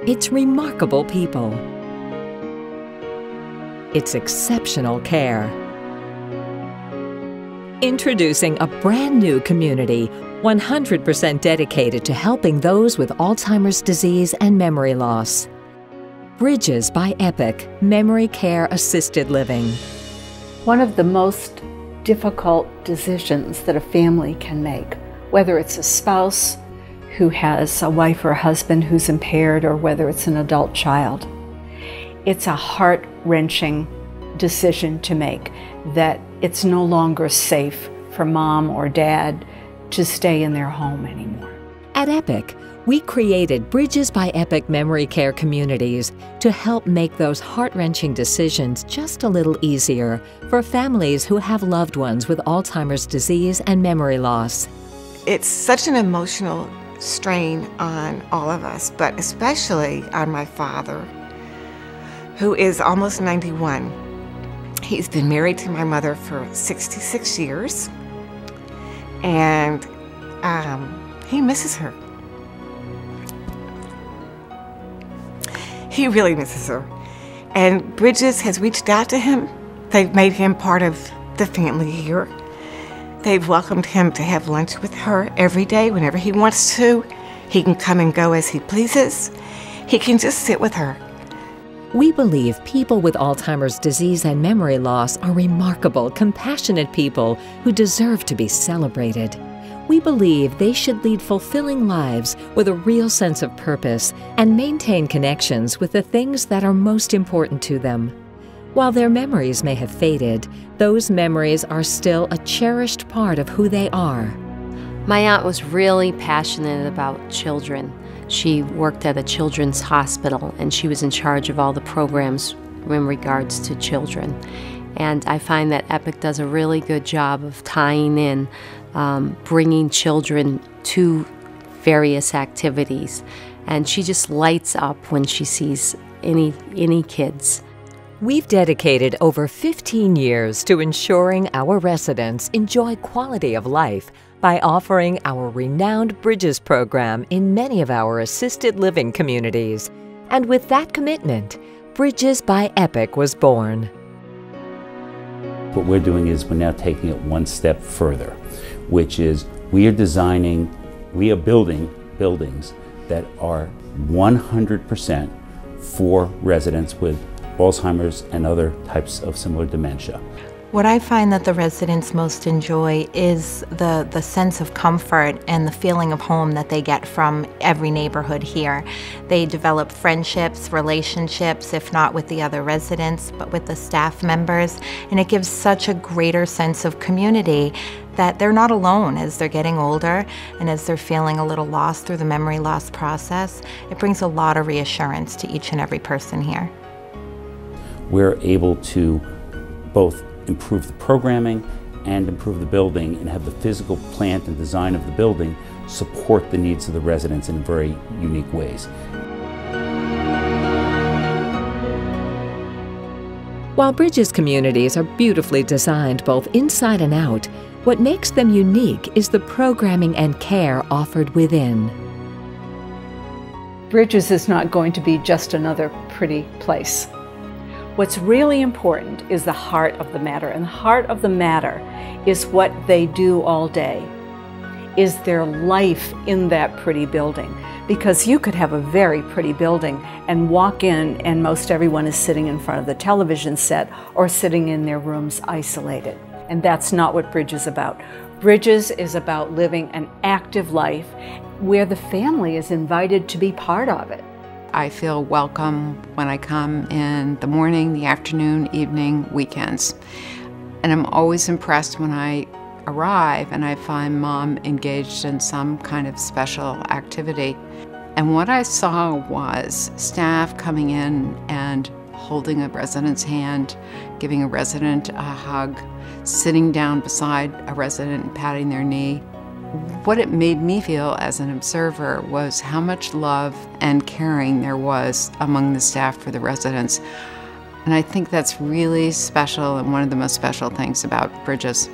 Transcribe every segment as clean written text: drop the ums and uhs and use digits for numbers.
It's remarkable people. It's exceptional care. Introducing a brand new community, 100% dedicated to helping those with Alzheimer's disease and memory loss. Bridges by EPOCH Memory Care Assisted Living. One of the most difficult decisions that a family can make, whether it's a spouse who has a wife or husband who's impaired, or whether it's an adult child, it's a heart-wrenching decision to make that it's no longer safe for mom or dad to stay in their home anymore. At EPOCH, we created Bridges by EPOCH Memory Care Communities to help make those heart-wrenching decisions just a little easier for families who have loved ones with Alzheimer's disease and memory loss. It's such an emotional strain on all of us, but especially on my father, who is almost 91. He's been married to my mother for 66 years, and he misses her. He really misses her. And Bridges has reached out to him. They've made him part of the family here. They've welcomed him to have lunch with her every day whenever he wants to. He can come and go as he pleases. He can just sit with her. We believe people with Alzheimer's disease and memory loss are remarkable, compassionate people who deserve to be celebrated. We believe they should lead fulfilling lives with a real sense of purpose and maintain connections with the things that are most important to them. While their memories may have faded, those memories are still a cherished part of who they are. My aunt was really passionate about children. She worked at a children's hospital, and she was in charge of all the programs in regards to children. And I find that EPOCH does a really good job of tying in, bringing children to various activities. And she just lights up when she sees any kids. We've dedicated over 15 years to ensuring our residents enjoy quality of life by offering our renowned Bridges program in many of our assisted living communities. And with that commitment, Bridges by EPOCH was born. What we're doing is we're now taking it one step further, which is we are building buildings that are 100% for residents with Alzheimer's and other types of similar dementia. What I find that the residents most enjoy is the sense of comfort and the feeling of home that they get from every neighborhood here. They develop friendships, relationships, if not with the other residents, but with the staff members, and it gives such a greater sense of community that they're not alone as they're getting older and as they're feeling a little lost through the memory loss process. It brings a lot of reassurance to each and every person here. We're able to both improve the programming and improve the building and have the physical plant and design of the building support the needs of the residents in very unique ways. While Bridges communities are beautifully designed both inside and out, what makes them unique is the programming and care offered within. Bridges is not going to be just another pretty place. What's really important is the heart of the matter, and the heart of the matter is what they do all day, is their life in that pretty building. Because you could have a very pretty building and walk in and most everyone is sitting in front of the television set or sitting in their rooms isolated. And that's not what Bridges is about. Bridges is about living an active life where the family is invited to be part of it. I feel welcome when I come in the morning, the afternoon, evening, weekends. And I'm always impressed when I arrive and I find Mom engaged in some kind of special activity. And what I saw was staff coming in and holding a resident's hand, giving a resident a hug, sitting down beside a resident and patting their knee. What it made me feel as an observer was how much love and caring there was among the staff for the residents. And I think that's really special and one of the most special things about Bridges.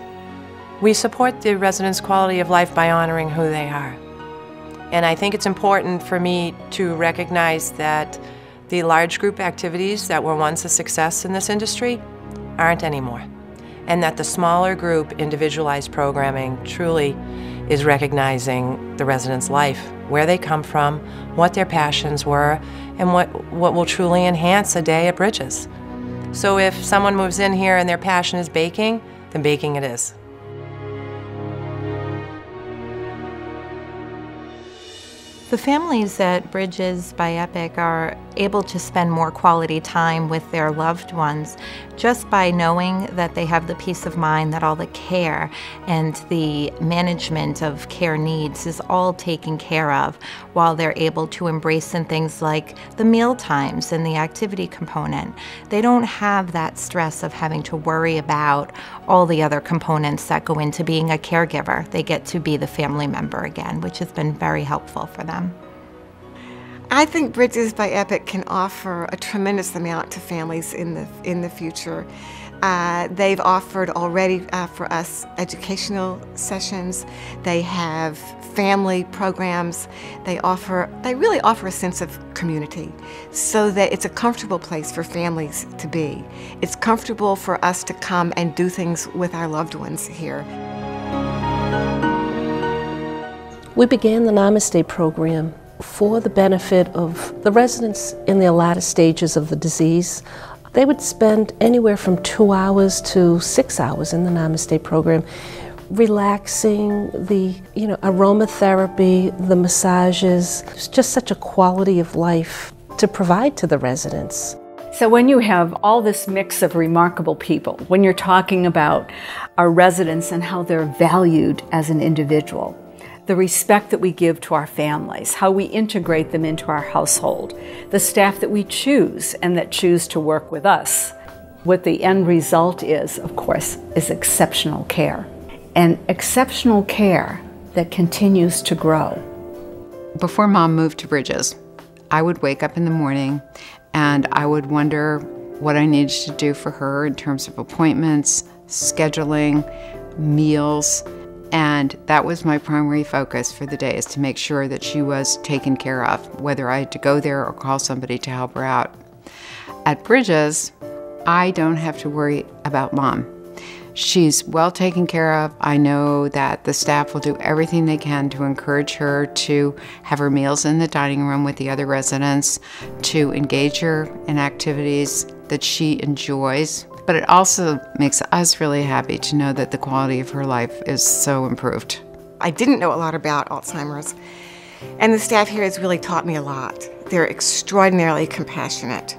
We support the residents' quality of life by honoring who they are. And I think it's important for me to recognize that the large group activities that were once a success in this industry aren't anymore. And that the smaller group individualized programming truly is recognizing the residents' life, where they come from, what their passions were, and what will truly enhance a day at Bridges. So if someone moves in here and their passion is baking, then baking it is. The families at Bridges by EPOCH are able to spend more quality time with their loved ones just by knowing that they have the peace of mind that all the care and the management of care needs is all taken care of, while they're able to embrace in things like the meal times and the activity component. They don't have that stress of having to worry about all the other components that go into being a caregiver. They get to be the family member again, which has been very helpful for them. I think Bridges by EPOCH can offer a tremendous amount to families in the future. They've offered already for us educational sessions. They have family programs. They really offer a sense of community, so that it's a comfortable place for families to be. It's comfortable for us to come and do things with our loved ones here. We began the Namaste program for the benefit of the residents in their latter stages of the disease. They would spend anywhere from 2 hours to 6 hours in the Namaste program, relaxing, the aromatherapy, the massages. It's just such a quality of life to provide to the residents. So when you have all this mix of remarkable people, when you're talking about our residents and how they're valued as an individual, the respect that we give to our families, how we integrate them into our household, the staff that we choose and that choose to work with us. What the end result is, of course, is exceptional care. And exceptional care that continues to grow. Before Mom moved to Bridges, I would wake up in the morning and I would wonder what I needed to do for her in terms of appointments, scheduling, meals. And that was my primary focus for the day, is to make sure that she was taken care of, whether I had to go there or call somebody to help her out. At Bridges, I don't have to worry about Mom. She's well taken care of. I know that the staff will do everything they can to encourage her to have her meals in the dining room with the other residents, to engage her in activities that she enjoys. But it also makes us really happy to know that the quality of her life is so improved. I didn't know a lot about Alzheimer's, and the staff here has really taught me a lot. They're extraordinarily compassionate.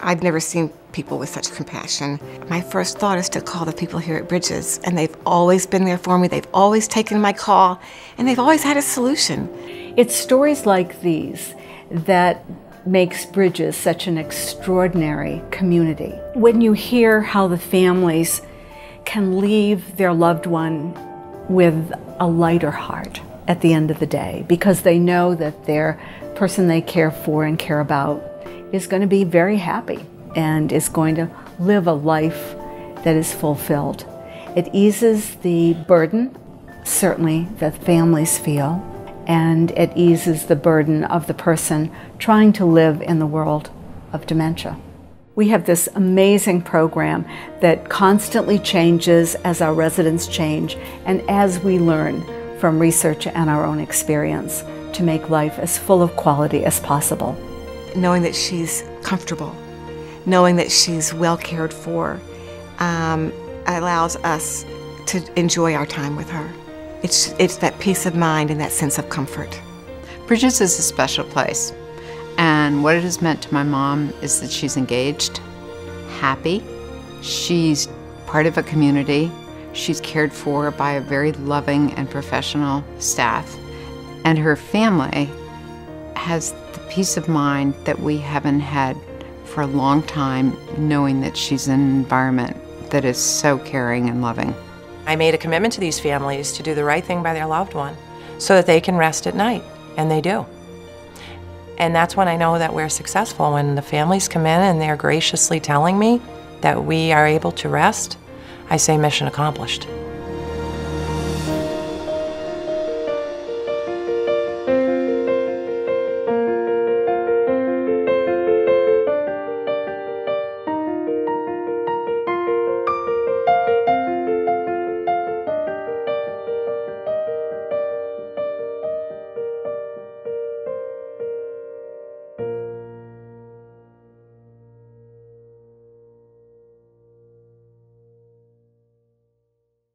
I've never seen people with such compassion. My first thought is to call the people here at Bridges, and they've always been there for me. They've always taken my call, and they've always had a solution. It's stories like these that makes Bridges such an extraordinary community. When you hear how the families can leave their loved one with a lighter heart at the end of the day, because they know that their person they care for and care about is going to be very happy and is going to live a life that is fulfilled. It eases the burden, certainly, that families feel, and it eases the burden of the person trying to live in the world of dementia. We have this amazing program that constantly changes as our residents change and as we learn from research and our own experience to make life as full of quality as possible. Knowing that she's comfortable, knowing that she's well cared for, allows us to enjoy our time with her. It's that peace of mind and that sense of comfort. Bridges is a special place, and what it has meant to my mom is that she's engaged, happy, she's part of a community, she's cared for by a very loving and professional staff, and her family has the peace of mind that we haven't had for a long time, knowing that she's in an environment that is so caring and loving. I made a commitment to these families to do the right thing by their loved one so that they can rest at night, and they do. And that's when I know that we're successful, when the families come in and they're graciously telling me that we are able to rest. I say mission accomplished.